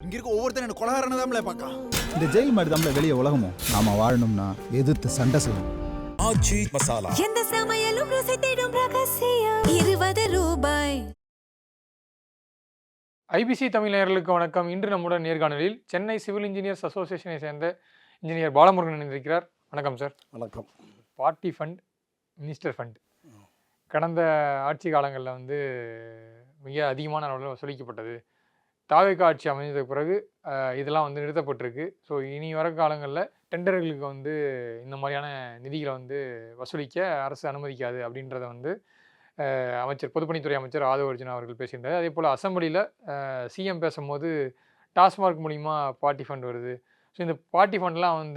இங்க இருக்க ஒவ்வொருத்தரும் என்ன கொலகாரன தான்ல பாக்கா. இந்த ஜெயில் மாதிரி தான்ல வெளிய உலகமும். நாம வாழணும்னா எதிர்த்து சண்டை செய்யணும். ஆச்சி மசாலா. எந்த சமையலும் ருசி தேடும் ரகசியம் 20 ரூபாய். ஐபிசி தமிழ் நேயர்களுக்கு வணக்கம். இன்று நம்முடன் நேர்காணலில் சென்னை சிவில் இன்ஜினியர்ஸ் அசோசியேஷனை சேர்ந்த இன்ஜினியர் பாலமுருகன் இணைந்திருக்கிறார். வணக்கம் சார். வணக்கம். பார்ட்டி ஃபண்ட், மினிஸ்டர் ஃபண்ட் கடந்த ஆட்சி காலங்களில் மிக அதிகமான அளவில் வசூலிக்கப்பட்டது. தாவேகா ஆட்சி அமைந்ததுக்கு பிறகு இதெல்லாம் நிறுத்தப்பட்டிருக்கு. ஸோ இனி வர காலங்களில் டெண்டர்களுக்கு இந்த மாதிரியான நிதிகளை வசூலிக்க அரசு அனுமதிக்காது அப்படின்றத அமைச்சர் பொதுப்பணித்துறை அமைச்சர் ஆதவ அர்ஜுனா அவர்கள் பேசியிருந்தார். அதே போல் அசம்பிளியில் சிஎம் பேசும்போது டாஸ்மார்க் மூலிமா பார்ட்டி ஃபண்ட் வருது. ஸோ இந்த பார்ட்டி ஃபண்ட்லாம்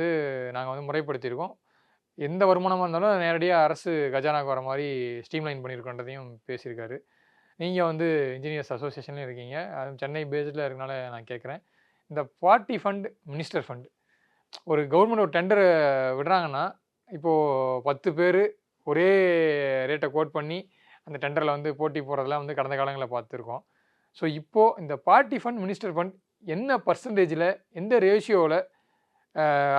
நாங்கள் முறைப்படுத்தியிருக்கோம். எந்த வருமானமாக இருந்தாலும் நேரடியாக அரசு கஜானாக்கு வர மாதிரி ஸ்ட்ரீம்லைன் பண்ணியிருக்கோன்றதையும் பேசியிருக்காரு. நீங்கள் இன்ஜினியர்ஸ் அசோசியேஷன்லேயும் இருக்கீங்க, அதுவும் சென்னை பேஸ்டில் இருக்கனால நான் கேட்குறேன். இந்த பார்ட்டி ஃபண்ட், மினிஸ்டர் ஃபண்ட் ஒரு கவர்மெண்ட் ஒரு டெண்டரை விடுறாங்கன்னா, இப்போது 10 பேர் ஒரே ரேட்டை கோட் பண்ணி அந்த டெண்டரில் போட்டி போடுறதெல்லாம் கடந்த காலங்களில் பார்த்துருக்கோம். ஸோ இப்போது இந்த பார்ட்டி ஃபண்ட், மினிஸ்டர் ஃபண்ட் என்ன பர்சன்டேஜில், எந்த ரேஷியோவில்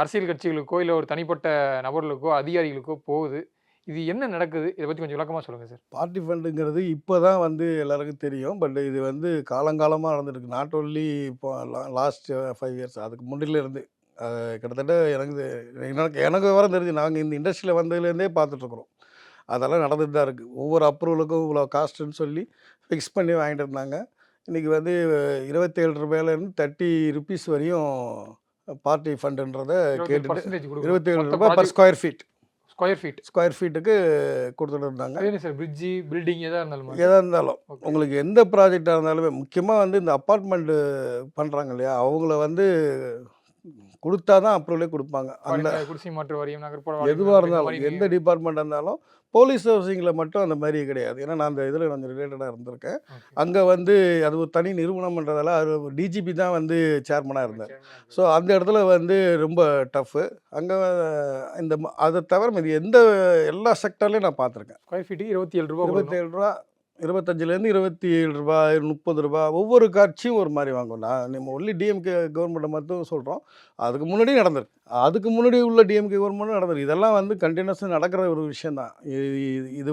அரசியல் கட்சிகளுக்கோ இல்லை ஒரு தனிப்பட்ட நபர்களுக்கோ அதிகாரிகளுக்கோ போகுது? இது என்ன நடக்குது? இதை பற்றி கொஞ்சம் விளக்கமாக சொல்லுங்கள் சார். பார்ட்டி ஃபண்டுங்கிறது இப்போ தான் எல்லாருக்கும் தெரியும். பட் இது காலங்காலமாக நடந்துருக்கு. நாட் ஓன்லி இப்போ லாஸ்ட் 5 இயர்ஸ், அதுக்கு முன்னிலேருந்து கிட்டத்தட்ட எனக்கு விவரம் தெரிஞ்சு நாங்கள் இந்த இண்டஸ்ட்ரியில் வந்ததுலேருந்தே பார்த்துட்ருக்குறோம். அதெல்லாம் நடந்துட்டு தான் இருக்குது. ஒவ்வொரு அப்ரூவலுக்கும் இவ்வளோ காஸ்ட்டுன்னு சொல்லி ஃபிக்ஸ் பண்ணி வாங்கிட்டு இருந்தாங்க. இன்றைக்கி 27 ரூபாயிலேருந்து 30 ருபீஸ் வரையும் பார்ட்டி ஃபண்டுன்றதை கேட்டுட்டு 27 ரூபாய் பர் ஸ்கொயர் ஃபீட்டுக்கு கொடுத்துட்டு இருந்தாங்க. சார் பிரிட்ஜி, பில்டிங் எதாக இருந்தாலும் உங்களுக்கு எந்த ப்ராஜெக்டாக இருந்தாலுமே, முக்கியமாக இந்த அப்பார்ட்மெண்ட்டு பண்ணுறாங்க இல்லையா, அவங்கள கொடுத்தா தான் அப்ரூவலே கொடுப்பாங்க. அந்த குடிசை மாற்று வாரியம், நகர்ப்புற எதுவாக இருந்தாலும், எந்த டிபார்ட்மெண்ட்டாக இருந்தாலும், போலீஸ் ஹவுசிங்கில் மட்டும் அந்த மாதிரி கிடையாது. ஏன்னா நான் அந்த இதில் கொஞ்சம் ரிலேட்டடாக இருந்திருக்கேன். அங்கே அது ஒரு தனி நிறுவனம்ன்றதால அது டிஜிபி தான் சேர்மனாக இருந்தார். ஸோ அந்த இடத்துல ரொம்ப டஃப்பு. அங்கே அதை தவிர இது எல்லா செக்டர்லேயும் நான் பார்த்துருக்கேன். ஸ்கொயர் ஃபீட்டுக்கு 27 ரூபா, 27 ரூபா, 25லேருந்து 27 ரூபா, 30 ரூபா, ஒவ்வொரு காட்சியும் ஒரு மாதிரி வாங்குவோம். நம்ம ஒன்லி டிஎம்கே கவர்மெண்ட்டை மட்டும் சொல்கிறோம். அதுக்கு முன்னாடி நடந்திருக்கு, அதுக்கு முன்னாடி உள்ள டிஎம்கே கவர்மெண்ட்டும் நடந்திருக்கு. இதெல்லாம் கண்டினியூஸாக நடக்கிற ஒரு விஷயந்தான். இது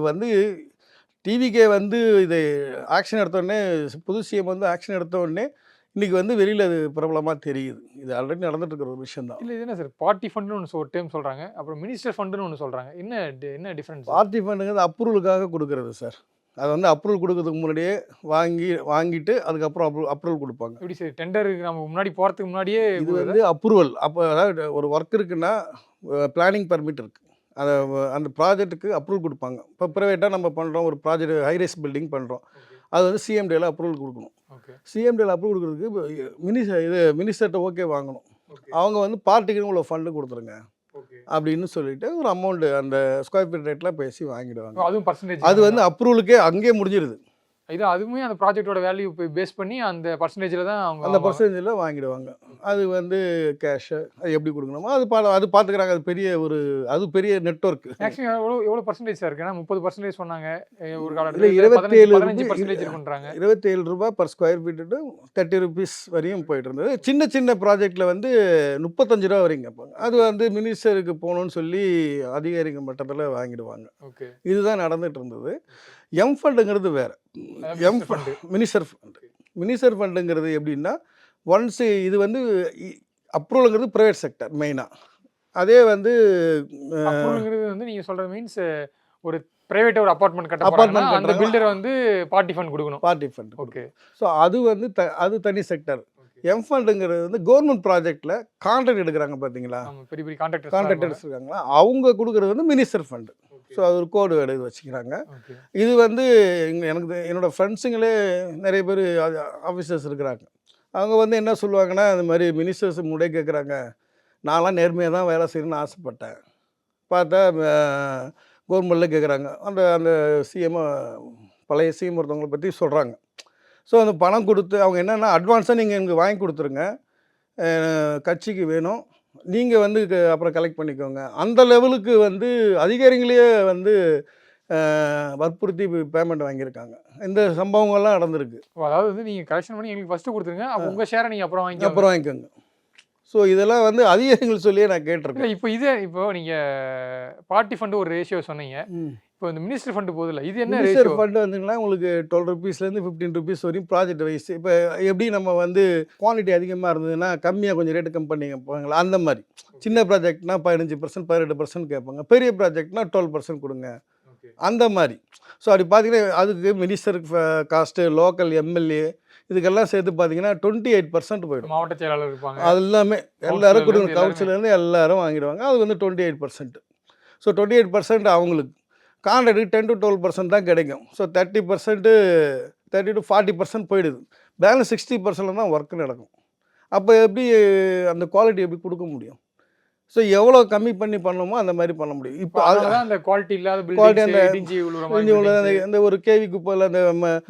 டிவிகே இதை ஆக்ஷன் எடுத்தோடனே, புது சிஎம் ஆக்ஷன் எடுத்தோடனே இன்றைக்கி வெளியில் அது பிரபலமாக தெரியுது. இது ஆல்ரெடி நடந்துட்டு இருக்கிற ஒரு விஷயம் தான். இல்லை இது என்ன சார், பார்ட்டி ஃபண்டுன்னு ஒரு டேம் சொல்கிறாங்க, அப்புறம் மினிஸ்டர் ஃபண்டுன்னு ஒன்று சொல்கிறாங்க. என்ன டிஃப்ரென்ஸ்? பார்ட்டி ஃபண்டுங்கிறது அப்ரூவலுக்காக கொடுக்கறது சார். அதை அப்ரூவல் கொடுக்கறதுக்கு முன்னாடியே வாங்கிட்டு அதுக்கப்புறம் அப்ரூவல் கொடுப்பாங்க. எப்படி சார், டெண்டருக்கு நம்ம முன்னாடி போகிறதுக்கு முன்னாடியே இது அப்ரூவல். அப்போ அதாவது ஒரு ஒர்க் இருக்குன்னா பிளானிங் பர்மிட் இருக்குது, அந்த ப்ராஜெக்ட்டுக்கு அப்ரூவல் கொடுப்பாங்க. இப்போ ப்ரைவேட்டாக நம்ம பண்ணுறோம், ஒரு ப்ராஜெக்ட் ஹைரைஸ் பில்டிங் பண்ணுறோம், அது சிஎம்டியில் அப்ரூவல் கொடுக்கணும். சிஎம்டியில் அப்ரூவல் கொடுக்குறதுக்கு மினிஸ்டர்கிட்ட ஓகே வாங்கணும். அவங்க பார்ட்டிக்குன்னு உள்ள ஃபண்டு கொடுத்துருங்க அப்படின்னு சொல்லிட்டு ஒரு அமௌண்ட் அந்த ஸ்கொயர் ஃபீட் ரேட்டில் பேசி வாங்கிடுவாங்க. அதுவும் பர்சன்டேஜ், அது அப்ரூவலுக்கே அங்கேயே முடிஞ்சிருது. இது அதுவுமே அந்த ப்ராஜெக்டோட வேல்யூ பேஸ் பண்ணி அந்த பர்சன்டேஜில் தான் அவங்க அந்த பர்சன்டேஜில் வாங்கிடுவாங்க. அது கேஷு அது எப்படி கொடுக்கணுமோ அது பார்த்துக்கிறாங்க. அது பெரிய நெட்வொர்க். மேக்ஸிமம் எவ்வளோ பர்சன்டேஜ் சார் இருக்குன்னா 30% சொன்னாங்க ஒரு காலத்தில். 27 ரூபாய் பர் ஸ்கொயர் ஃபீட்டு 30 ருபீஸ் வரையும் போயிட்டு இருந்தது. சின்ன ப்ராஜெக்டில் 35 ரூபா வரையும் கேட்பாங்க. அது மினிஸ்டருக்கு போகணுன்னு சொல்லி அதிகாரிகள் மட்டத்தில் வாங்கிடுவாங்க. இதுதான் நடந்துட்டு இருந்தது. எம் ஃபண்டுங்கிறது வேறு. எம் ஃபண்டு, மினிஸ்டர் ஃபண்டுங்கிறது எப்படின்னா, ஒன்ஸ் இது அப்ரூவலுங்கிறது ப்ரைவேட் செக்டர் மெயினாக. அதே நீங்கள் சொல்கிறது மீன்ஸ் ஒரு பிரைவேட் ஒரு அப்பார்ட்மெண்ட் கட்ட அந்த பில்டர் பார்ட்டி ஃபண்ட் கொடுக்கணும். Party fund. ஓகே. ஸோ அது தனி செக்டர். எம் ஃபண்டுங்கிறது கவர்மெண்ட் ப்ராஜெக்டில் கான்ட்ராக்ட் எடுக்கிறாங்க பார்த்தீங்களா, பெரிய பெரிய கான்ட்ராக்டர்ஸ் இருக்காங்களா, அவங்க கொடுக்குறது மினிஸ்டர் ஃபண்டு. ஸோ அது ஒரு கோடு எடுத்து வச்சுக்கிறாங்க. இது என்னோடய ஃப்ரெண்ட்ஸுங்களே நிறைய பேர் ஆஃபீஸர்ஸ் இருக்கிறாங்க. அவங்க என்ன சொல்லுவாங்கன்னா, இந்த மாதிரி மினிஸ்டர்ஸ் முன்னாடியே கேட்குறாங்க, நான்லாம் நேர்மையாக தான் வேலை செய்யணும்னு ஆசைப்பட்டேன், பார்த்தா கவர்மெண்ட்டில் கேட்குறாங்க. அந்த சிஎம், பழைய சிஎம் ஒருத்தவங்களை பற்றி சொல்கிறாங்க. ஸோ அந்த பணம் கொடுத்து அவங்க என்னென்னா, அட்வான்ஸாக நீங்கள் எனக்கு வாங்கி கொடுத்துருங்க, கட்சிக்கு வேணும், நீங்கள் அப்புறம் கலெக்ட் பண்ணிக்கோங்க. அந்த லெவலுக்கு அதிகாரிகளே வற்புறுத்தி பேமெண்ட் வாங்கியிருக்காங்க. இந்த சம்பவங்கள்லாம் நடந்திருக்கு. அதாவது வந்து நீங்கள் கலெக்ஷன் பண்ணி எங்களுக்கு ஃபஸ்ட்டு கொடுத்துருங்க, அப்போ உங்கள் ஷேரை நீங்கள் அப்புறம் வாங்கிக்கோங்க. அப்புறம் வாங்கிக்கோங்க. ஸோ இதெல்லாம் வந்து அதிகாரிகள் சொல்லியே நான் கேட்டிருக்கேன். இல்லை இப்போ நீங்கள் பார்ட்டி ஃபண்டு ஒரு ரேஷியோ சொன்னீங்க. இப்போ இந்த மினிஸ்டர் ஃபண்டு போதில்ல, இது என்ன மினிஸ்டர் ரேஷியோ? ஃபண்டு வந்துங்கன்னா உங்களுக்கு 12 ருபீஸ்லேருந்து 15 ருபீஸ் வரையும் ப்ராஜெக்ட் வைஸ். இப்போ எப்படி நம்ம வந்து குவான்டிட்டி அதிகமாக இருந்ததுன்னா கம்மியாக கொஞ்சம் ரேட்டு கம் பண்ணி கேட்பாங்களா, அந்த மாதிரி. சின்ன ப்ராஜெக்ட்னா 15%, 18% கேட்பாங்க. பெரிய ப்ராஜெக்ட்னா 12% கொடுங்க, அந்த மாதிரி. ஸோ அப்படி பார்த்தீங்கன்னா அதுக்கு மினிஸ்டர் காஸ்ட்டு, லோக்கல் எம்எல்ஏ இதுக்கெல்லாம் சேர்த்து பார்த்தீங்கன்னா 28% போயிடும். மாவட்ட செயலாளர் இருப்பாங்க, அது எல்லாமே எல்லாரும் கொடுங்க, கவுன்சிலேருந்து எல்லாரும் வாங்கிடுவாங்க. அது வந்து 28%. ஸோ 28% அவங்களுக்கு. கான்ட்ராக்டுக்கு 10 to 12% தான் கிடைக்கும். ஸோ 30% 30 to 40% போயிடுது. பேலன்ஸ் 60% தான் ஒர்க் நடக்கும். அப்போ எப்படி அந்த குவாலிட்டி எப்படி கொடுக்க முடியும்? ஸோ எவ்வளோ கம்மி பண்ணி பண்ணணுமோ அந்த மாதிரி பண்ண முடியும். இப்போ அதுதான் அந்த குவாலிட்டி இல்லாத குவாலிட்டி அந்த இடிஞ்சி விழுற மாதிரி இந்த ஒரு கேவி குப்பையில் அந்த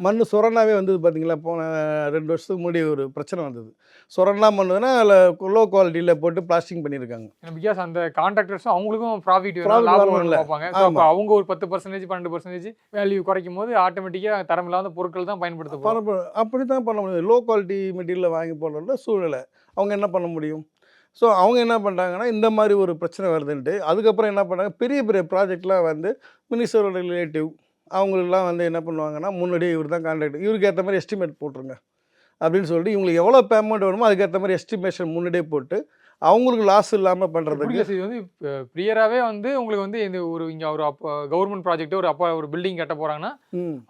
மண் சுரண்டாவே வந்தது பார்த்தீங்களா, போன 2 வருஷத்துக்கு முன்னாடி ஒரு பிரச்சனை வந்தது. சுரண்டா பண்ணுதுன்னா அதில் லோ குவாலிட்டியில் போட்டு பிளாஸ்டிங் பண்ணியிருக்காங்க. பிகாஸ் அந்த கான்ட்ராக்டர்ஸும் அவங்களுக்கும் ப்ராஃபிட் வரணும் பார்ப்பாங்க. அப்போ அவங்க ஒரு 10%, 12% வேல்யூ குறைக்கும் போது ஆட்டோமேட்டிக்காக தரம் இல்லாத பொருட்கள் தான் பயன்படுத்த. அப்படி தான் பண்ண முடியும். லோ குவாலிட்டி மெட்டீரியலை வாங்கி போடுற சூழ்நிலை அவங்க என்ன பண்ண முடியும்? ஸோ அவங்க என்ன பண்ணுறாங்கன்னா இந்த மாதிரி ஒரு பிரச்சனை வருதுன்ட்டு அதுக்கப்புறம் என்ன பண்ணுறாங்க, பெரிய பெரிய ப்ராஜெக்ட்லாம் வந்து மினிஸ்டரோட ரிலேட்டிவ் அவங்களுக்குலாம் வந்து என்ன பண்ணுவாங்கன்னா, முன்னாடியே இவர் தான் கான்ட்ராக்ட், இவருக்கு ஏற்ற மாதிரி எஸ்டிமேட் போட்டுருங்க அப்படின்னு சொல்லிட்டு இவங்களுக்கு எவ்வளோ பேமெண்ட் வருமோ அதுக்கேற்ற மாதிரி எஸ்டிமேஷன் முன்னாடியே போட்டு அவங்களுக்கு லாஸ் இல்லாமல் பண்ணுறதுக்கு. இது வந்து ப்ரியராகவே வந்து உங்களுக்கு வந்து இந்த ஒரு இங்கே ஒரு கவர்மெண்ட் ப்ராஜெக்ட் ஒரு பில்டிங் கட்ட போகிறாங்கன்னா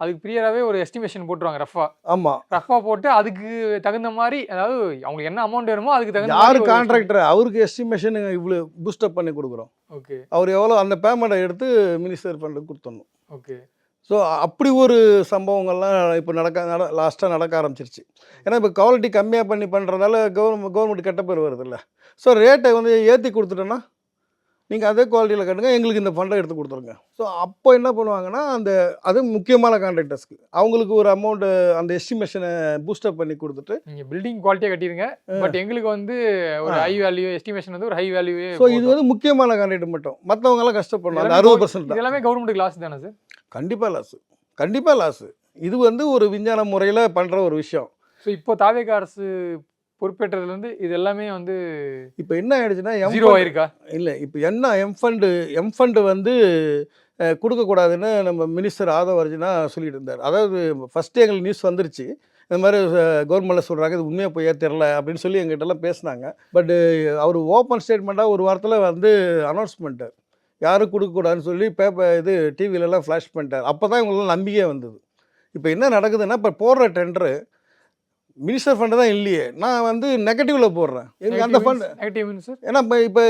அதுக்கு ப்ரியராகவே ஒரு எஸ்டிமேஷன் போட்டுருவாங்க ரஃபா. ஆமாம், ரஃபா போட்டு அதுக்கு தகுந்த மாதிரி, அதாவது அவங்களுக்கு என்ன அமௌண்ட் வேணுமோ அதுக்கு தகுந்த யார் கான்ட்ராக்டர் அவருக்கு எஸ்டிமேஷன் இவ்வளோ பூஸ்டப் பண்ணி கொடுக்குறோம். ஓகே, அவர் எவ்வளோ அந்த பேமெண்ட்டை எடுத்து மினிஸ்டர் ஃபண்டுக்கு கொடுத்துடணும். ஓகே. ஸோ அப்படி ஒரு சம்பவங்கள்லாம் இப்போ லாஸ்ட்டாக நடக்க ஆரம்பிச்சிருச்சு. ஏன்னா இப்போ குவாலிட்டி கம்மியாக பண்ணி பண்ணுறதால கவர்மெண்ட் கெட்ட பேர் வருதில்ல. ஸோ ரேட்டை வந்து ஏற்றி கொடுத்துட்டோன்னா நீங்கள் அதே குவாலிட்டியில் கட்டுங்க, எங்களுக்கு இந்த ஃபண்டை எடுத்து கொடுத்துருங்க. ஸோ அப்போ என்ன பண்ணுவாங்கன்னா அது முக்கியமான கான்ட்ராக்டர்ஸ்க்கு அவங்களுக்கு ஒரு அமௌண்ட்டு அந்த எஸ்டிமேஷனை பூஸ்டப் பண்ணி கொடுத்துட்டு நீங்கள் பில்டிங் குவாலிட்டியாக கட்டிடுங்க, பட் எங்களுக்கு வந்து ஒரு ஹை வேல்யூ எஸ்டிமேஷன் வந்து ஒரு ஹை வேல்யூ. ஸோ இது வந்து முக்கியமான கான்ட்ராக்ட் மட்டும், மற்றவங்களாம் கஷ்டப்படணும். அந்த 60% எல்லாமே கவர்மெண்ட்டுக்கு லாஸ் தானே சார்? கண்டிப்பாக லாஸு, கண்டிப்பாக லாஸு. இது வந்து ஒரு விஞ்ஞான முறையில் பண்ணுற ஒரு விஷயம். ஸோ இப்போ தாவேக அரசு பொறுப்பேற்றதுலேருந்து இது எல்லாமே வந்து இப்போ என்ன ஆயிடுச்சுன்னா ஜீரோ ஆயிருக்கா? இல்லை, இப்போ என்ன எம் ஃபண்டு வந்து கொடுக்கக்கூடாதுன்னு நம்ம மினிஸ்டர் ஆதவ் அர்ஜுனா சொல்லிட்டு இருந்தார். அதாவது ஃபஸ்ட்டு எங்களுக்கு நியூஸ் வந்துருச்சு, இந்த மாதிரி கவர்மெண்ட்டில் சொல்கிறாங்க, இது உண்மையாக போய் தெரில அப்படின்னு சொல்லி எங்கிட்டலாம் பேசினாங்க. பட்டு அவர் ஓப்பன் ஸ்டேட்மெண்ட்டாக ஒரு வாரத்தில் வந்து அனௌன்ஸ்மெண்ட்டு யாரும் கொடுக்கக்கூடாதுன்னு சொல்லி டிவிலெலாம் ஃப்ளாஷ் பண்ணிட்டார். அப்போ தான் இவங்களெலாம் நம்பிக்கையே வந்தது. இப்போ என்ன நடக்குதுன்னா, இப்போ போடுற டெண்டரு மினிஸ்டர் ஃபண்டு தான் இல்லையே, நான் வந்து நெகட்டிவில் போடுறேன். எனக்கு அந்த ஃபண்டு நெகட்டிவ் சார். ஏன்னா இப்போ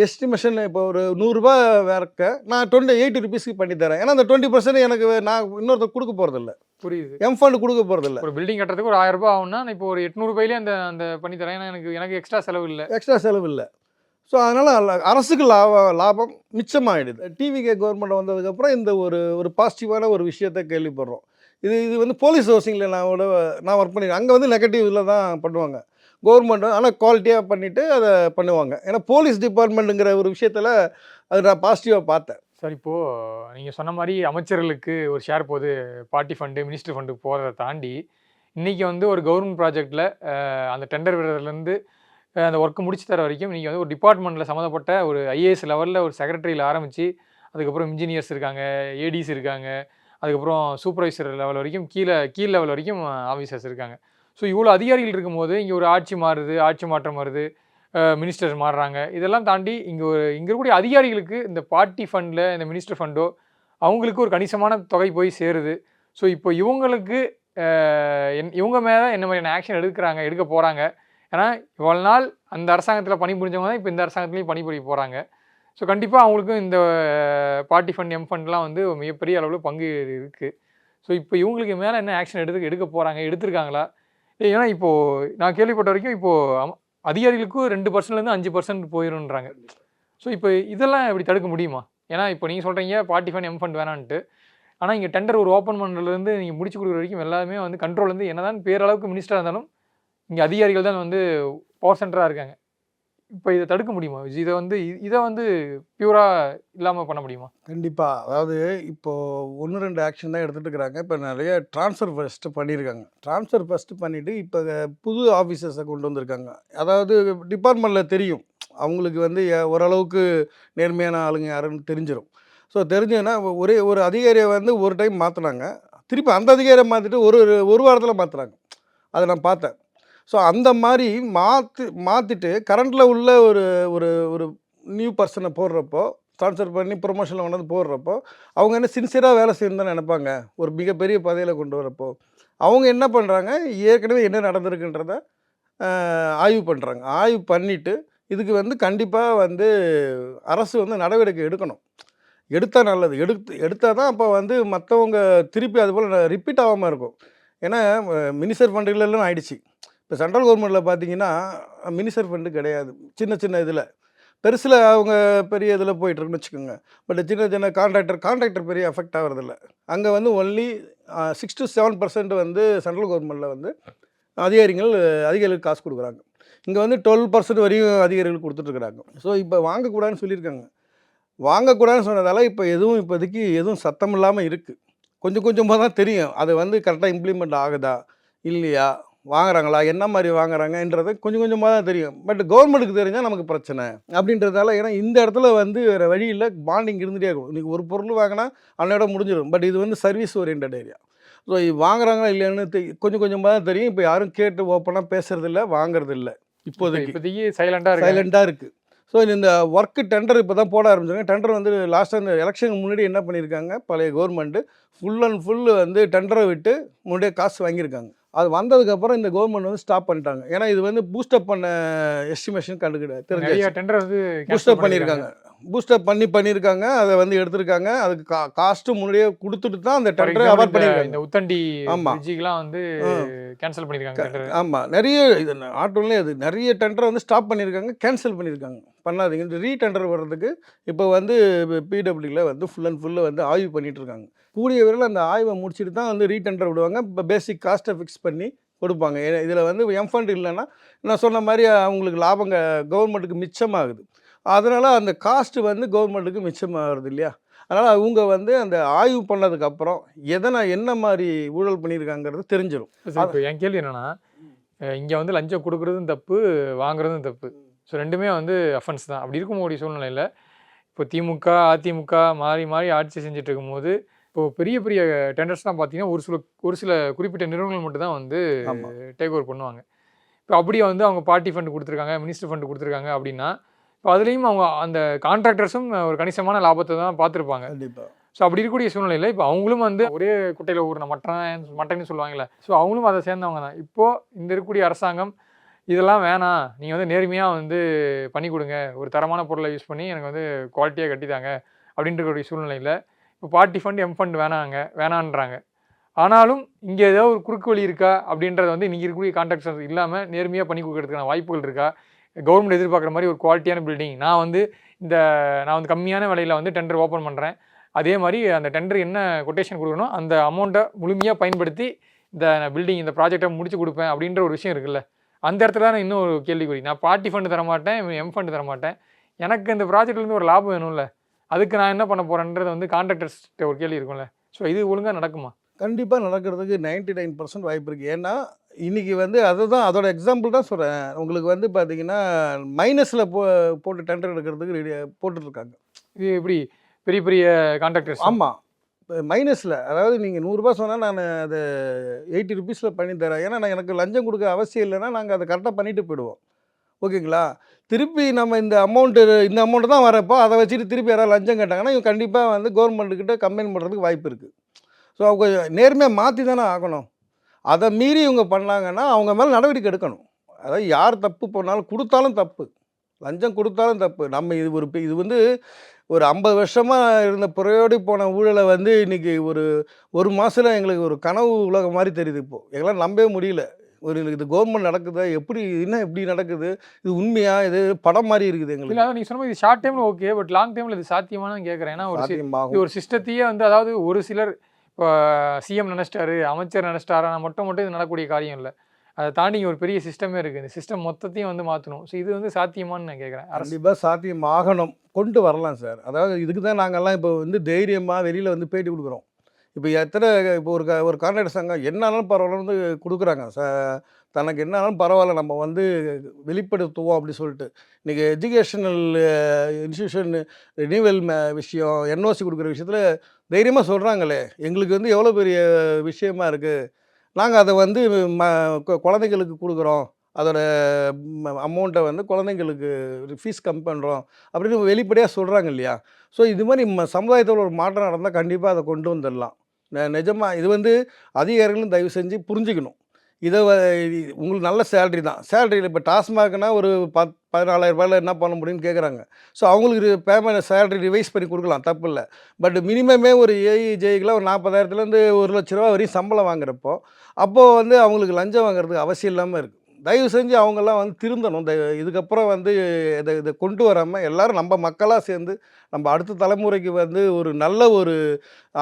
எஸ்டிமேஷன் இப்போ ஒரு 100 ரூபா வேறக்க நான் 80 ருபீஸ்க்கு பண்ணி தரேன். ஏன்னா அந்த 20% எனக்கு நான் இன்னொருத்தர் கொடுக்க போகிறதில்ல. புரியுது. எம் ஃபண்டு கொடுக்க போகிறதில்ல. ஒரு பில்டிங் கட்டுறதுக்கு ஒரு 1000 ரூபா ஆகும்னா இப்போ ஒரு 800 ரூபாயிலே அந்த பண்ணி தரேன். ஏன்னா எனக்கு எக்ஸ்ட்ரா செலவு இல்லை. ஸோ அதனால் அரசுக்கு லாபம் மிச்சமாகிடுது. டிவிகே கவர்மெண்ட் வந்ததுக்கப்புறம் இந்த ஒரு பாசிட்டிவான ஒரு விஷயத்தை கேள்விப்படுறோம். இது வந்து போலீஸ் ஹவுசிங்கில் நான் ஒர்க் பண்ணிடுறேன். அங்கே வந்து நெகட்டிவ் இதில் தான் பண்ணுவாங்க கவர்மெண்ட்டு, ஆனால் குவாலிட்டியாக பண்ணிவிட்டு அதை பண்ணுவாங்க. ஏன்னா போலீஸ் டிபார்ட்மெண்ட்டுங்கிற ஒரு விஷயத்தில் அது நான் பாசிட்டிவாக பார்த்தேன். சார், இப்போது நீங்கள் சொன்ன மாதிரி அமைச்சர்களுக்கு ஒரு ஷேர் போகுது, பார்ட்டி ஃபண்டு மினிஸ்டர் ஃபண்டு போகிறத தாண்டி இன்றைக்கி வந்து ஒரு கவர்மெண்ட் ப்ராஜெக்டில் அந்த டெண்டர் விடுறதுலேருந்து அந்த ஒர்க்கு முடிச்சு தர வரைக்கும் நீங்கள் வந்து ஒரு டிபார்ட்மெண்ட்டில் சம்மந்தப்பட்ட ஒரு ஐஏஎஸ் லெவலில் ஒரு செக்ரட்டரியில் ஆரம்பித்து அதுக்கப்புறம் இன்ஜினியர்ஸ் இருக்காங்க, ஏடிஸ் இருக்காங்க, அதுக்கப்புறம் சூப்பர்வைசர் லெவல் வரைக்கும் கீழ் லெவல் வரைக்கும் ஆஃபீஸர்ஸ் இருக்காங்க. ஸோ இவ்வளோ அதிகாரிகள் இருக்கும்போது இங்கே ஒரு ஆட்சி மாற்றம் வருது, மினிஸ்டர்ஸ் மாறுறாங்க. இதெல்லாம் தாண்டி இங்கே இருக்கக்கூடிய அதிகாரிகளுக்கு இந்த பார்ட்டி ஃபண்டில் இந்த மினிஸ்டர் ஃபண்டோ அவங்களுக்கு ஒரு கணிசமான தொகை போய் சேருது. ஸோ இப்போ இவங்களுக்கு இவங்க மேலே என்ன மாதிரியான ஆக்ஷன் எடுக்க போகிறாங்க? ஏன்னா இவ்வளோ நாள் அந்த அரசாங்கத்தில் பணிபுரிஞ்சவங்க தான் இப்போ இந்த அரசாங்கத்துலேயும் பணிபுரிய போகிறாங்க. ஸோ கண்டிப்பாக அவங்களுக்கும் இந்த பார்ட்டி ஃபண்ட் எம் ஃபண்ட்லாம் வந்து மிகப்பெரிய அளவில் பங்கு இருக்குது. ஸோ இப்போ இவங்களுக்கு மேலே என்ன ஆக்ஷன் எடுக்க போகிறாங்க, எடுத்திருக்காங்களா? ஏன்னா இப்போது நான் கேள்விப்பட்ட வரைக்கும் இப்போது அதிகாரிகளுக்கும் 2%லேருந்து 5% போயிடும்ன்றாங்க. ஸோ இப்போ இதெல்லாம் எப்படி தடுக்க முடியுமா? ஏன்னா இப்போ நீங்கள் சொல்கிறீங்க பார்ட்டி ஃபண்ட் எம் ஃபண்ட் வேணான்ட்டு, ஆனால் இங்கே டெண்டர் ஒரு ஓப்பன் பண்ணுறதுலேருந்து நீங்கள் முடிச்சு கொடுக்குற வரைக்கும் எல்லாமே வந்து கண்ட்ரோல் வந்து என்ன தான் பேரளவுக்கு மினிஸ்டராக இருந்தாலும் இங்கே அதிகாரிகள் தான் வந்து பவர் சென்டராக இருக்காங்க. இப்போ இதை தடுக்க முடியுமா? இதை வந்து இதை வந்து பியூராக இல்லாமல் பண்ண முடியுமா? கண்டிப்பாக. அதாவது இப்போது 1, 2 ஆக்ஷன் தான் எடுத்துகிட்டு இருக்கிறாங்க. இப்போ நிறைய ட்ரான்ஸ்ஃபர் ஃபஸ்ட்டு பண்ணியிருக்காங்க. ட்ரான்ஸ்ஃபர் ஃபஸ்ட்டு பண்ணிவிட்டு இப்போ புது ஆஃபீஸர்ஸை கொண்டு வந்திருக்காங்க. அதாவது டிபார்ட்மெண்ட்டில் தெரியும் அவங்களுக்கு வந்து ஓரளவுக்கு நேர்மையான ஆளுங்க யாருன்னு தெரிஞ்சிடும். ஸோ தெரிஞ்சதுன்னா ஒரே ஒரு அதிகாரியை வந்து ஒரு டைம் மாற்றினாங்க, திருப்பி அந்த அதிகாரியை மாற்றிட்டு ஒரு வாரத்தில் மாற்றுறாங்க. அதை நான் பார்த்தேன். ஸோ அந்த மாதிரி மாற்றிட்டு கரண்ட்டில் உள்ள ஒரு ஒரு ஒரு நியூ பர்சனை போடுறப்போ, ட்ரான்ஸ்ஃபர் பண்ணி ப்ரொமோஷனில் கொண்டு வந்து போடுறப்போ, அவங்க என்ன சின்சியராக வேலை செய்யணும்னு தான் நினைப்பாங்க. ஒரு மிகப்பெரிய பதவியில் கொண்டு வரப்போ அவங்க என்ன பண்ணுறாங்க, ஏற்கனவே என்ன நடந்திருக்குன்றத ஆய்வு பண்ணுறாங்க. ஆய்வு பண்ணிவிட்டு இதுக்கு வந்து கண்டிப்பாக வந்து அரசு வந்து நடவடிக்கை எடுக்கணும். எடுத்தால் நல்லது. எடுத்தால் தான் அப்போ வந்து மற்றவங்க திருப்பி அதுபோல் ரிப்பீட் ஆகாமல் இருக்கும். ஏன்னா மினிஸ்டர் ஃபண்டுகளெல்லாம் ஆயிடுச்சு. இப்போ சென்ட்ரல் கவர்மெண்ட்டில் பார்த்தீங்கன்னா மினிஸ்டர் ஃபண்டு கிடையாது. சின்ன சின்ன இதில் பெருசில் அவங்க பெரிய இதில் போயிட்டுருக்குன்னு வச்சுக்கோங்க. பட் சின்ன சின்ன கான்ட்ராக்டர் பெரிய எஃபெக்ட் ஆகிறதில்ல. அங்கே வந்து ஒன்லி 6 to 7% வந்து சென்ட்ரல் கவர்மெண்ட்டில் வந்து அதிகாரிகளுக்கு காசு கொடுக்குறாங்க. இங்கே வந்து 12% வரையும் அதிகாரிகளுக்கு கொடுத்துட்ருக்குறாங்க. ஸோ இப்போ வாங்கக்கூடாதுன்னு சொல்லியிருக்காங்க. வாங்கக்கூடாதுன்னு சொன்னதால் இப்போ இப்போதைக்கு எதுவும் சத்தம் இல்லாமல் இருக்குது. கொஞ்சம் கொஞ்சமாக தான் தெரியும். அது வந்து கரெக்டாக இம்ப்ளிமெண்ட் ஆகுதா இல்லையா, வாங்குறாங்களா, என்ன மாதிரி வாங்குறாங்கன்றது கொஞ்சம் கொஞ்சமாக தான் தெரியும். பட் கவர்மெண்ட்டுக்கு தெரிஞ்சால் நமக்கு பிரச்சனை அப்படின்றதால. ஏன்னா இந்த இடத்துல வந்து வேறு வழி இல்லை, பாண்டிங் இருந்துகிட்டே இருக்கும். இன்றைக்கி ஒரு பொருள் வாங்கினா அன்னையோட முடிஞ்சிடும். பட் இது வந்து சர்வீஸ் ஓரியன்ட் ஏரியா. ஸோ இது வாங்குறாங்களா இல்லைன்னு கொஞ்சம் கொஞ்சமாக தான் தெரியும். இப்போ யாரும் கேட்டு ஓப்பனாக பேசுறதில்ல, வாங்குறதில்ல. இப்போதைக்கு சைலண்டாக இருக்குது. ஸோ இந்த ஒர்க்கு டெண்டர் இப்போ தான் போட ஆரம்பிச்சாங்க. டெண்டர் வந்து லாஸ்ட்டாக இந்த எலெக்ஷனுக்கு முன்னாடி என்ன பண்ணியிருக்காங்க, பழைய கவர்மெண்ட்டு ஃபுல் அண்ட் ஃபுல்லு வந்து டெண்டரை விட்டு முன்னாடியே காசு வாங்கியிருக்காங்க. அது வந்ததுக்கப்புறம் இந்த கவர்மெண்ட் வந்து ஸ்டாப் பண்ணிட்டாங்க. ஏன்னா இது வந்து பூஸ்டப் பண்ண எஸ்டிமேஷன் தெரிஞ்ச டெண்டர் வந்து பூஸ்டப் பண்ணியிருக்காங்க. அதை வந்து எடுத்திருக்காங்க. அதுக்கு காஸ்ட்டு முன்னாடியே கொடுத்துட்டு தான் அந்த டெண்டரை அவார்ட் பண்ணியிருக்காங்க. இந்த உத்தண்டி பிரிட்ஜுக்கெல்லாம் வந்து கேன்சல் பண்ணியிருக்காங்க. ஆமாம், நிறைய இது ஆட்டோலே அது நிறைய டெண்டரை வந்து ஸ்டாப் பண்ணியிருக்காங்க, கேன்சல் பண்ணியிருக்காங்க. பண்ணாதீங்க. இந்த ரீடெண்டர் வர்றதுக்கு இப்போ வந்து பிடபிள்யூவில் வந்து ஃபுல் அண்ட் ஃபுல்லு வந்து ஆய்வு பண்ணிகிட்ருக்காங்க. கூடிய விரைவில் அந்த ஆய்வை முடிச்சுட்டு தான் வந்து ரீடெண்டர் விடுவாங்க. இப்போ பேசிக் காஸ்ட்டை ஃபிக்ஸ் பண்ணி கொடுப்பாங்க. இதில் வந்து எம்ஃபண்ட் இல்லைன்னா நான் சொன்ன மாதிரி அவங்களுக்கு லாபங்க கவர்மெண்ட்டுக்கு மிச்சமாகுது. அதனால் அந்த காஸ்ட்டு வந்து கவர்மெண்ட்டுக்கு மிச்சமாகிறது இல்லையா. அதனால் அவங்க வந்து அந்த ஆய்வு பண்ணதுக்கப்புறம் என்ன மாதிரி ஊழல் பண்ணியிருக்காங்கிறது தெரிஞ்சிடும். இப்போ என் கேள்வி என்னென்னா, இங்கே வந்து லஞ்சம் கொடுக்குறதும் தப்பு, வாங்குறதும் தப்பு. ஸோ ரெண்டுமே வந்து அஃபென்ஸ் தான். அப்படி இருக்கக்கூடிய சூழ்நிலையில் இப்போ திமுக அதிமுக மாறி மாறி ஆட்சி செஞ்சுட்டு இருக்கும்போது இப்போது பெரிய பெரிய டெண்டர்ஸ்லாம் பார்த்தீங்கன்னா ஒரு சில குறிப்பிட்ட நிறுவனங்கள் மட்டும் தான் வந்து டேக் ஓவர் பண்ணுவாங்க. இப்போ அப்படியே வந்து அவங்க பார்ட்டி ஃபண்டு கொடுத்துருக்காங்க, மினிஸ்டர் ஃபண்டு கொடுத்துருக்காங்க அப்படின்னா, இப்போ அதுலேயும் அவங்க அந்த கான்ட்ராக்டர்ஸும் ஒரு கணிசமான லாபத்தை தான் பார்த்துருப்பாங்க. கண்டிப்பாக. ஸோ அப்படி இருக்கக்கூடிய சூழ்நிலையில் இப்போ அவங்களும் வந்து ஒரே குட்டையில் ஊறின மட்டைன்னு சொல்லுவாங்கள்ல, ஸோ அவங்களும் அதை சேர்ந்தவங்க தான். இப்போது இந்த இருக்கக்கூடிய அரசாங்கம் இதெல்லாம் வேணாம், நீங்கள் வந்து நேர்மையாக வந்து பண்ணி கொடுங்க, ஒரு தரமான பொருளை யூஸ் பண்ணி எனக்கு வந்து குவாலிட்டியாக கட்டித்தாங்க அப்படின்றக்கூடிய சூழ்நிலையில் இப்போ பார்ட்டி ஃபண்ட் ஃபண்ட் வேணான்றாங்க. ஆனாலும் இங்கே ஏதாவது ஒரு குறுக்கு வழி இருக்கா அப்படின்றது வந்து இன்றைக்கி இருக்கக்கூடிய கான்ட்ராக்டர்ஸ் இல்லாமல் நேர்மையாக பண்ணி கொடுக்கறதுக்கான வாய்ப்புகள் இருக்கா? கவர்மெண்ட் எதிர்பார்க்குற மாதிரி ஒரு குவாலிட்டியான பில்டிங் நான் வந்து கம்மியான விலையில் வந்து டெண்டர் ஓப்பன் பண்ணுறேன், அதே மாதிரி அந்த டெண்டர் என்ன கொட்டேஷன் கொடுக்கணும் அந்த அமௌண்ட்டை முழுமையாக பயன்படுத்தி இந்த பில்டிங் இந்த ப்ராஜெக்டை முடிச்சு கொடுப்பேன் அப்படின்ற ஒரு விஷயம் இருக்குல்ல. அந்த இடத்துல தான் இன்னும் ஒரு கேள்விக்குறி. நான் பார்ட்டி ஃபண்டு தரமாட்டேன், ஃபண்டு தரமாட்டேன், எனக்கு இந்த ப்ராஜெக்ட்லேருந்து ஒரு லாபம் வேணும்ல, அதுக்கு நான் என்ன பண்ண போகிறேன்றது வந்து கான்ட்ராக்டர்ஸ்கிட்ட ஒரு கேள்வி இருக்கும்ல. ஸோ இது ஒழுங்காக நடக்குமா? கண்டிப்பாக நடக்கிறதுக்கு 99% வாய்ப்பு இருக்குது. ஏன்னா இன்றைக்கி வந்து அதோட எக்ஸாம்பிள் தான் சொல்கிறேன். உங்களுக்கு வந்து பார்த்தீங்கன்னா மைனஸில் போட்டு டெண்டர் எடுக்கிறதுக்கு போட்டுட்ருக்காங்க. இது எப்படி பெரிய பெரிய கான்ட்ராக்டர்ஸ்? ஆமாம், மைனஸில். அதாவது நீங்கள் 100 ரூபா சொன்னால் நான் அதை 80 ருபீஸில் பண்ணி தரேன். ஏன்னா எனக்கு லஞ்சம் கொடுக்க அவசியம் இல்லைன்னா நாங்கள் அதை கரெக்டாக பண்ணிவிட்டு போயிடுவோம். ஓகேங்களா. திருப்பி நம்ம இந்த அமௌண்ட்டு தான் வரப்போ அதை வச்சுட்டு திருப்பி யாராவது லஞ்சம் கேட்டாங்கன்னா இவங்க கண்டிப்பாக வந்து கவர்மெண்ட்டுக்கிட்ட கம்ப்ளைண்ட் பண்ணுறதுக்கு வாய்ப்பு இருக்குது. ஸோ அவங்க நேர்மையாக மாற்றி தானே ஆகணும். அதை மீறி இவங்க பண்ணாங்கன்னா அவங்க மேலே நடவடிக்கை எடுக்கணும். அதாவது யார் தப்பு பண்ணாலும் கொடுத்தாலும் தப்பு, லஞ்சம் கொடுத்தாலும் தப்பு. நம்ம இது வந்து ஒரு 50 வருஷமாக இருந்த புறையோடி போன ஊழலை வந்து இன்றைக்கி ஒரு மாதத்தில் எங்களுக்கு ஒரு கனவு உலகம் மாதிரி தெரியுது. இப்போது எங்களால் நம்பவே முடியல. இது கவர்மெண்ட் நடக்குதா, இப்படி நடக்குது, இது உண்மையா, இது படம் மாதிரி இருக்குது எங்களுக்கு. இல்லை நீங்கள் சொன்ன இது ஷார்ட் டைமில் ஓகே, பட் லாங் டைமில் இது சாத்தியமானு கேட்குறேன். ஏன்னா ஒரு சிஸ்டத்தையே வந்து அதாவது ஒரு சிலர் இப்போ சிஎம் நினச்சிட்டாரு, அமைச்சர் நினச்சிட்டாரா மட்டும் இது நடக்கக்கூடிய காரியம் இல்லை. அதை தாண்டி இங்க ஒரு பெரிய சிஸ்டமே இருக்குது. இந்த சிஸ்டம் மொத்தத்தையும் வந்து மாற்றணும். ஸோ இது வந்து சாத்தியமான்னு நான் கேட்குறேன். அரசு கண்டிப்பாக சாத்தியமாகணும், கொண்டு வரலாம் சார். அதாவது இதுக்கு தான் நாங்கள்லாம் இப்போ வந்து தைரியமாக வெளியில் வந்து பேட்டி கொடுக்குறோம். இப்போ எத்தனை இப்போ ஒரு கான்ட்ராக்டர் சங்கம் என்னாலும் பரவாயில்லன்னு வந்து கொடுக்குறாங்க. தனக்கு என்னாலும் பரவாயில்ல, நம்ம வந்து வெளிப்படுத்துவோம் அப்படி சொல்லிட்டு. இன்றைக்கி எஜுகேஷனல் இன்ஸ்டியூஷன் ரினியூவல் விஷயம், என்ஓசி கொடுக்குற விஷயத்தில் தைரியமாக சொல்கிறாங்களே, எங்களுக்கு வந்து எவ்வளோ பெரிய விஷயமா இருக்குது. நாங்கள் அதை வந்து குழந்தைங்களுக்கு கொடுக்குறோம், அதோட அமௌண்ட்டை வந்து குழந்தைங்களுக்கு ஃபீஸ் கம்மி பண்ணுறோம் அப்படின்னு வெளிப்படையாக சொல்கிறாங்க இல்லையா? ஸோ இது மாதிரி சமுதாயத்தில் ஒரு மாற்றம் நடந்தால் கண்டிப்பாக அதை கொண்டு வந்துடலாம். நிஜமாக இது வந்து அதிகாரிகளும் தயவு செஞ்சு புரிஞ்சுக்கணும். இதை உங்களுக்கு நல்ல சேலரி தான். சேலரியில் இப்போ டாஸ்மாக்னா ஒரு 14,000 என்ன பண்ண முடியும்னு கேட்குறாங்க. ஸோ அவங்களுக்கு பேமெண்ட் சேலரி ரிவைஸ் பண்ணி கொடுக்கலாம், தப்பு இல்லை. பட் மினிமமே ஒரு ஏஇஜேக்கெலாம் ஒரு 40,000லேருந்து ₹1,00,000 வரையும் சம்பளம் வாங்குறப்போ, அப்போது வந்து அவங்களுக்கு லஞ்சம் வாங்குறதுக்கு அவசியம் இல்லாமல் இருக்குது. தயவு செஞ்சு அவங்கெல்லாம் வந்து திருந்தணும். இதுக்கப்புறம் வந்து இதை கொண்டு வராமல் எல்லோரும் நம்ம மக்களாக சேர்ந்து நம்ம அடுத்த தலைமுறைக்கு வந்து ஒரு நல்ல ஒரு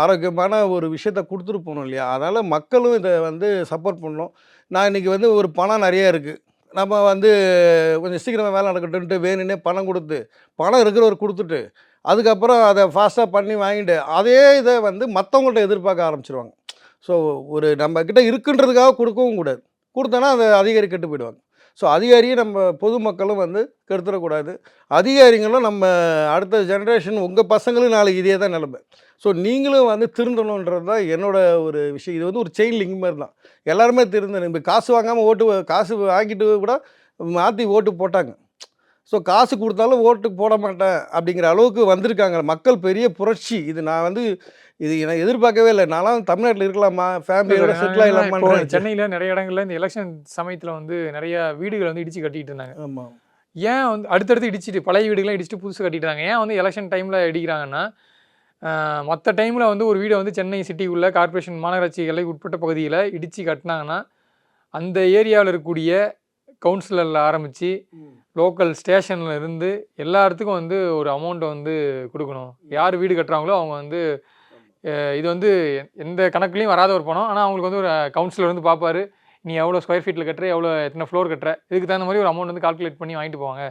ஆரோக்கியமான ஒரு விஷயத்த கொடுத்துட்டு போகணும் இல்லையா? அதனால் மக்களும் இதை வந்து சப்போர்ட் பண்ணணும். நான் இன்றைக்கி வந்து ஒரு பணம் நிறையா இருக்குது, நம்ம வந்து கொஞ்சம் சீக்கிரமாக வேலை நடக்கட்டுன்ட்டு வேணுன்னே பணம் கொடுத்து, பணம் இருக்கிறவர் கொடுத்துட்டு, அதுக்கப்புறம் அதை ஃபாஸ்ட்டாக பண்ணி வாங்கிட்டு அதே இதை வந்து மற்றவங்கள்ட்ட எதிர்பார்க்க ஆரம்பிச்சிருவாங்க. ஸோ ஒரு நம்மக்கிட்ட இருக்குன்றதுக்காக கொடுக்கவும் கூடாது. கொடுத்தோன்னா அதை அதிகாரி கெட்டு போயிடுவாங்க. ஸோ அதிகாரியை நம்ம பொதுமக்களும் வந்து கெடுத்துடக்கூடாது. அதிகாரிகளும் நம்ம அடுத்த ஜென்ரேஷன் உங்கள் பசங்களும் நாளைக்கு இதே தான் நிலைமை. ஸோ நீங்களும் வந்து திருந்தணுன்றது தான் என்னோடய ஒரு விஷயம். இது வந்து ஒரு செயின் லிங்க் மாதிரி தான். எல்லாருமே திருந்தணும். இப்போ காசு வாங்காமல் காசு வாங்கிட்டு கூட மாற்றி ஓட்டு போட்டாங்க. ஸோ காசு கொடுத்தாலும் ஓட்டு போட மாட்டேன் அப்படிங்கிற அளவுக்கு வந்திருக்காங்க மக்கள். பெரிய புரட்சி இது. நான் வந்து இது நான் எதிர்பார்க்கவே இல்லை. நான்லாம் தமிழ்நாட்டில் இருக்கலாமா, ஃபேமிலியோட செட்டில் ஆகலாமா. சென்னையில் நிறைய இடங்கள்ல இந்த எலெக்ஷன் சமயத்தில் வந்து நிறைய வீடுகள் வந்து இடிச்சு கட்டிட்டு இருந்தாங்க. ஆமாம். ஏன் வந்து அடுத்தடுத்து இடிச்சிட்டு பழைய வீடுகள்லாம் இடிச்சுட்டு புதுசு கட்டிட்டாங்க. ஏன் வந்து எலெக்ஷன் டைமில் இடிக்கிறாங்கன்னா, மற்ற டைமில் வந்து ஒரு வீடை வந்து சென்னை சிட்டிக்குள்ளே கார்ப்பரேஷன் மாநகராட்சி எல்லைக்கு உட்பட்ட பகுதியில் இடித்து கட்டினாங்கன்னா, அந்த ஏரியாவில் இருக்கக்கூடிய கவுன்சிலரில் ஆரம்பித்து லோக்கல் ஸ்டேஷனில் இருந்து எல்லா இடத்துக்கும் வந்து ஒரு அமௌண்ட்டை வந்து கொடுக்கணும். யார் வீடு கட்டுறாங்களோ அவங்க வந்து இது வந்து எந்த கணக்குலையும் வராத ஒரு பணம். ஆனால் அவங்களுக்கு வந்து ஒரு கவுன்சிலர் வந்து பார்ப்பாரு, நீ எவ்வளோ ஸ்கொயர் ஃபீட்டில் கட்டுற, எவ்வளோ எத்தனை ஃப்ளோர் கட்டுற, இதுக்கு தகுந்த மாதிரி ஒரு அமௌண்ட் வந்து கால்குலேட் பண்ணி வாங்கிட்டு போவாங்க.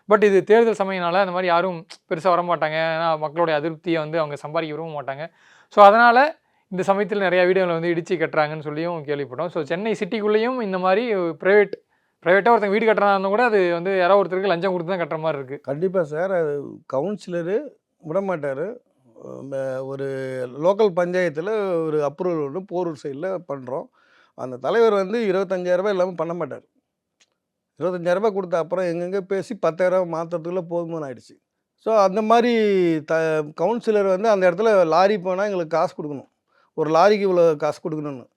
பட் இது தேர்தல் சமயனால அந்த மாதிரி யாரும் பெருசாக வரமாட்டாங்க. ஏன்னா மக்களுடைய அதிருப்தியை வந்து அவங்க சம்பாதிக்க விரும்ப மாட்டாங்க. ஸோ அதனால் இந்த சமயத்தில் நிறையா வீடுகளை வந்து இடித்து கட்டுறாங்கன்னு சொல்லியும் கேள்விப்பட்டோம். ஸோ சென்னை சிட்டிக்குள்ளேயும் இந்த மாதிரி ப்ரைவேட்டாக ஒருத்தங்க வீடு கட்டுறாங்கன்னா கூட அது வந்து யாரோ ஒருத்தருக்கு லஞ்சம் கொடுத்து தான் கட்டுற மாதிரி இருக்குது. கண்டிப்பாக சார். அது கவுன்சிலரு விடமாட்டார். ஒரு லோக்கல் பஞ்சாயத்தில் ஒரு அப்ரூவல் ஒன்று போரூர் சைடில் பண்ணுறோம். அந்த தலைவர் வந்து 25,000 இல்லாமல் பண்ண மாட்டார். 25,000 கொடுத்த அப்புறம் எங்கெங்கே பேசி 10,000 மாற்றத்துக்குள்ளே போதுமானு ஆயிடுச்சு. ஸோ அந்த மாதிரி கவுன்சிலர் வந்து அந்த இடத்துல லாரி போனால் எங்களுக்கு காசு கொடுக்கணும், ஒரு லாரிக்கு இவ்வளோ காசு கொடுக்கணும்னு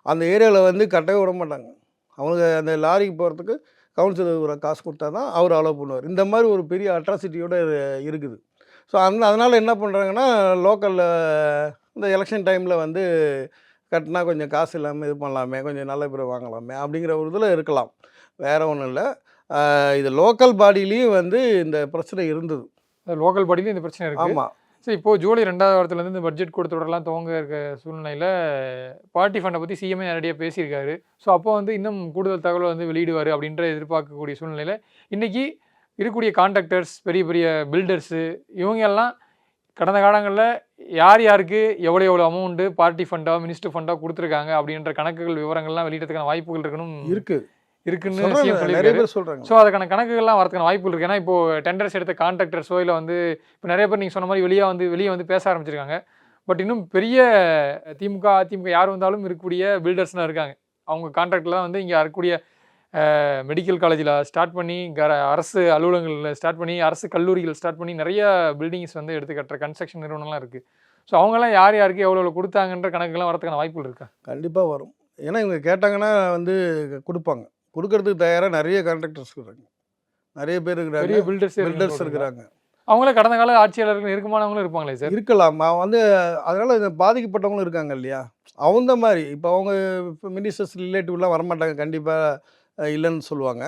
அந்த ஏரியாவில் வந்து கட்டவே விட மாட்டாங்க. அவங்க அந்த லாரிக்கு போகிறதுக்கு கவுன்சிலர் ஒரு காசு கொடுத்தா தான் அவர் அலோவ் பண்ணுவார். இந்த மாதிரி ஒரு பெரிய அட்ராசிட்டியோடு இருக்குது. ஸோ அதனால் என்ன பண்ணுறாங்கன்னா, லோக்கலில் இந்த எலெக்ஷன் டைமில் வந்து கட்டினா கொஞ்சம் காசு இல்லாமல் இது பண்ணலாமே, கொஞ்சம் நல்ல பேர் வாங்கலாமே அப்படிங்கிற ஒரு இதில் இருக்கலாம். வேறு ஒன்றும் இல்லை. இது லோக்கல் பாடியிலையும் வந்து இந்த பிரச்சனை இருந்தது. லோக்கல் பாடியிலையும் இந்த பிரச்சனை இருக்குது. ஆமாம். சரி, இப்போது ஜூலை 2வது வாரத்துலேருந்து இந்த பட்ஜெட் கூட்டத்தொடரெலாம் துவங்க இருக்க சூழ்நிலையில் பார்ட்டி ஃபண்டை பற்றி சிஎம்ஏ நேரடியாக பேசியிருக்காரு. ஸோ அப்போ வந்து இன்னும் கூடுதல் தகவல் வந்து வெளியிடுவார் அப்படின்ற எதிர்பார்க்கக்கூடிய சூழ்நிலையில் இன்றைக்கி இருக்கக்கூடிய கான்ட்ராக்டர்ஸ், பெரிய பெரிய பில்டர்ஸு, இவங்க எல்லாம் கடந்த காலங்களில் யார் யாருக்கு எவ்வளோ எவ்வளோ அமௌண்ட்டு பார்ட்டி ஃபண்டாக மினிஸ்டர் ஃபண்டாக கொடுத்துருக்காங்க அப்படின்ற கணக்குகள் விவரங்கள்லாம் வெளியிடறதுக்கான வாய்ப்புகள் இருக்குன்னு சிஎம் சொல்லியிருக்காரு. ஸோ அதுக்கான கணக்குகள்லாம் வரதுக்கான வாய்ப்புகள் இருக்குது. ஏன்னா இப்போது டெண்டர்ஸ் எடுத்த கான்ட்ராக்டர்ஸோ இல்லை வந்து இப்போ நிறைய பேர் நீங்கள் சொன்ன மாதிரி வெளியே வந்து பேச ஆரம்பிச்சிருக்காங்க. பட் இன்னும் பெரிய திமுக அதிமுக யார் வந்தாலும் இருக்கக்கூடிய பில்டர்ஸ்லாம் இருக்காங்க. அவங்க கான்ட்ராக்ட்லாம் வந்து இங்கே இருக்கக்கூடிய மெடிக்கல் காலேஜில் ஸ்டார்ட் பண்ணி அரசு அலுவலகங்களில் ஸ்டார்ட் பண்ணி அரசு கல்லூரிகள் ஸ்டார்ட் பண்ணி நிறைய பில்டிங்ஸ் வந்து எடுத்து கட்டுற கன்ஸ்ட்ரக்ஷன் நிறுவனம்லாம் இருக்குது. ஸோ அவங்கெல்லாம் யார் யாருக்கு எவ்வளோ கொடுத்தாங்கன்ற கணக்குலாம் வரதுக்கான வாய்ப்புகள் இருக்கா? கண்டிப்பாக வரும். ஏன்னா இவங்க கேட்டாங்கன்னா வந்து கொடுப்பாங்க. கொடுக்கறதுக்கு தயாராக நிறைய கான்ட்ராக்டர்ஸ் இருக்கிறாங்க, நிறைய பேர் இருக்கிறாங்க, பெரிய பில்டர்ஸ் இருக்கிறாங்க. அவங்களே கடந்த கால ஆட்சியாளர்கள் இருக்குமானவங்களும் இருப்பாங்களே சார்? இருக்கலாம். வந்து அதனால் இந்த பாதிக்கப்பட்டவங்களும் இருக்காங்க இல்லையா? அவங்க மாதிரி இப்போ அவங்க மினிஸ்டர்ஸ் ரிலேட்டிவ்லாம் வரமாட்டாங்க, கண்டிப்பாக இல்லைன்னு சொல்லுவாங்க.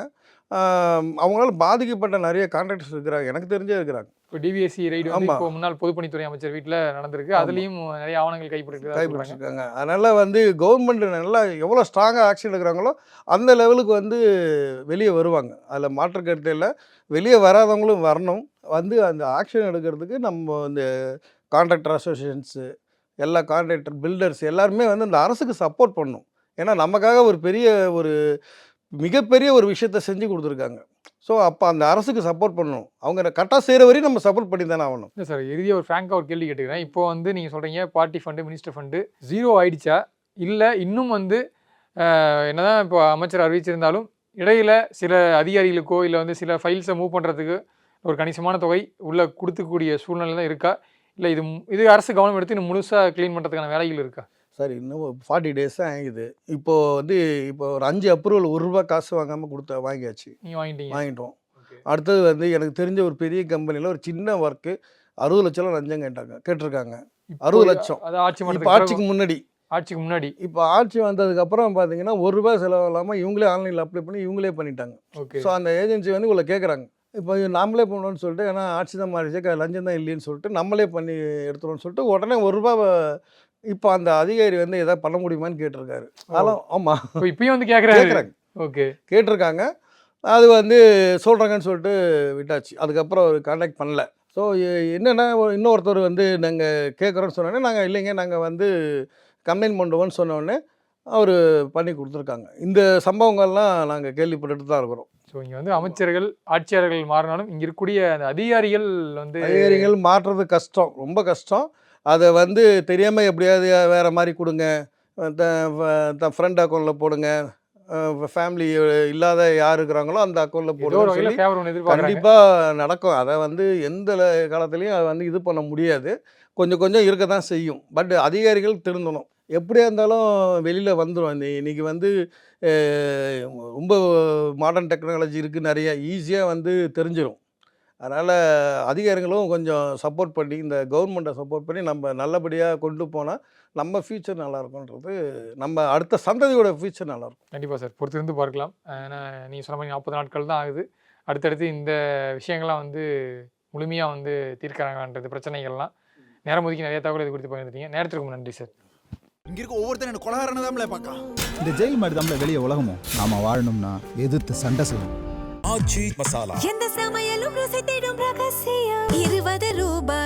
அவங்களால பாதிக்கப்பட்ட நிறைய கான்ட்ராக்டர்ஸ் இருக்கிறாங்க, எனக்கு தெரிஞ்சே இருக்கிறாங்க. இப்போ டிவிஎஸ்சி ரைடு வந்து ஆமா. இப்போ முன்னாள் பொதுப்பணித்துறை அமைச்சர் வீட்டில் நடந்திருக்கு. அதுலேயும் நிறைய ஆவணங்கள் கைப்பற்றிருக்காங்க. கைப்பிடிச்சிருக்காங்க. அதனால் வந்து கவர்மெண்ட் நல்லா எவ்வளோ ஸ்ட்ராங்காக ஆக்ஷன் எடுக்கிறாங்களோ அந்த லெவலுக்கு வந்து வெளியே வருவாங்க. அதில் மாற்று கருத்து இல்லை. வெளியே வராதவங்களும் வரணும். வந்து அந்த ஆக்ஷன் எடுக்கிறதுக்கு நம்ம இந்த கான்ட்ராக்டர் அசோசியேஷன்ஸு, எல்லா கான்ட்ராக்டர் பில்டர்ஸ் எல்லாருமே வந்து இந்த அரசுக்கு சப்போர்ட் பண்ணணும். ஏன்னா நமக்காக ஒரு மிகப்பெரிய ஒரு விஷயத்த செஞ்சு கொடுத்துருக்காங்க. ஸோ அப்போ அந்த அரசுக்கு சப்போர்ட் பண்ணணும். அவங்க கரெக்டாக செய்கிற வரையும் நம்ம சப்போர்ட் பண்ணி தானே ஆகணும். இல்லை சார், இறுதியாக ஒரு ஃப்ராங்காக ஒரு கேள்வி கேட்டுக்கிறேன். இப்போ வந்து நீங்கள் சொல்கிறீங்க party fund, minister fund zero ஆயிடுச்சா, இல்லை இன்னும் வந்து என்னதான் இப்போ அமைச்சர் அறிவிச்சிருந்தாலும் இடையில சில அதிகாரிகளுக்கோ இல்லை வந்து சில ஃபைல்ஸை மூவ் பண்ணுறதுக்கு ஒரு கணிசமான தொகை உள்ளே கொடுத்துக்கூடிய சூழ்நிலை தான் இருக்கா, இல்லை இது அரசு கவனம் எடுத்து இன்னும் முழுசாக க்ளீன் பண்ணுறதுக்கான வேலைகள் இருக்கா? சார் இன்னும் 40 டேஸ் தான் ஆகுது. இப்போது இப்போ ஒரு 5 அப்ரூவல் ₹1 காசு வாங்காமல் வாங்கியாச்சு. நீங்கள் வாங்கிட்டோம். அடுத்தது வந்து எனக்கு தெரிஞ்ச ஒரு பெரிய கம்பெனியில் ஒரு சின்ன ஒர்க்கு 60 லட்சம் லஞ்சம் கேட்டிருக்காங்க. 60 லட்சம். அது ஆட்சி இப்போ ஆட்சிக்கு முன்னாடி இப்போ ஆட்சி வந்ததுக்கப்புறம் பார்த்தீங்கன்னா ₹1 செலவு இல்லாமல் இவங்களே ஆன்லைனில் அப்ளை பண்ணி இவங்களே பண்ணிட்டாங்க. ஸோ அந்த ஏஜென்சி வந்து இவ்வளோ கேட்குறாங்க. இப்போ நாமளே பண்ணணும்னு சொல்லிட்டு, ஏன்னா ஆட்சி தான் மாறிச்சு, லஞ்சம் தான் இல்லைன்னு சொல்லிட்டு நம்மளே பண்ணி எடுத்துருவோம்னு சொல்லிட்டு உடனே ₹1 இப்போ அந்த அதிகாரி வந்து எதாவது பண்ண முடியுமான்னு கேட்டிருக்காரு. அதெல்லாம் ஆமாம், இப்பயும் வந்து கேட்குறாங்க. ஓகே, கேட்டிருக்காங்க. அது வந்து சொல்கிறாங்கன்னு சொல்லிட்டு விட்டாச்சு. அதுக்கப்புறம் அவர் கான்டாக்ட் பண்ணல. ஸோ என்னென்னா இன்னொருத்தர் வந்து நாங்கள் கேட்குறோன்னு சொன்னோடனே, நாங்கள் இல்லைங்க நாங்கள் வந்து கம்ப்ளைண்ட் பண்ணுவோன்னு சொன்னோடனே அவர் பண்ணி கொடுத்துருக்காங்க. இந்த சம்பவங்கள்லாம் நாங்கள் கேள்விப்பட்டுட்டு தான் இருக்கிறோம். ஸோ இங்கே வந்து அமைச்சர்கள், ஆட்சியாளர்கள் மாறினாலும் இங்கே இருக்கக்கூடிய அந்த அதிகாரிகள் மாற்றுறது கஷ்டம், ரொம்ப கஷ்டம். அதை வந்து தெரியாமல் எப்படியாவது வேறு மாதிரி கொடுங்க, ஃப்ரெண்ட் அக்கௌண்ட்டில் போடுங்க, ஃபேமிலி இல்லாத யார் இருக்கிறாங்களோ அந்த அக்கௌண்ட்டில் போடுங்க, கண்டிப்பாக நடக்கும். அதை வந்து எந்த காலத்துலேயும் அதை வந்து இது பண்ண முடியாது. கொஞ்சம் இருக்க தான் செய்யும். பட் அதிகாரிகள் திருந்தணும். எப்படியா இருந்தாலும் வெளியில் வந்துடும். இன்றைக்கி வந்து ரொம்ப மாடர்ன் டெக்னாலஜி இருக்குது, நிறைய ஈஸியாக வந்து தெரிஞ்சிடும். அதனால் அதிகாரிகளும் கொஞ்சம் சப்போர்ட் பண்ணி, இந்த கவர்மெண்ட்டை சப்போர்ட் பண்ணி நம்ம நல்லபடியாக கொண்டு போனால் நம்ம ஃப்யூச்சர் நல்லாயிருக்குன்றது, நம்ம அடுத்த சந்ததியோட ஃப்யூச்சர் நல்லாயிருக்கும். கண்டிப்பாக சார், பொறுத்திருந்து பார்க்கலாம். ஏன்னா நீங்கள் சொன்ன மாதிரி 40 நாட்கள் தான் ஆகுது. அடுத்தடுத்து இந்த விஷயங்கள்லாம் வந்து முழுமையாக வந்து தீர்க்கிறாங்கன்றது பிரச்சனைகள்லாம் நேரம் ஒதுக்கி நிறைய தகவல் இது குறித்து பகிர்ந்துட்டீங்க. நேரத்திற்கு நன்றி சார். இங்க இருக்க ஒவ்வொருத்தரும் எனக்கு கொலகாரனை தான் பார்க்க. இந்த ஜெயில் மாதிரி தான் வெளியே உலகமும். நாம வாழணும்னா எதிர்த்து சண்டை செய்யணும். எந்த சமையலும் ருசி தேடும் ரகசியம் ₹20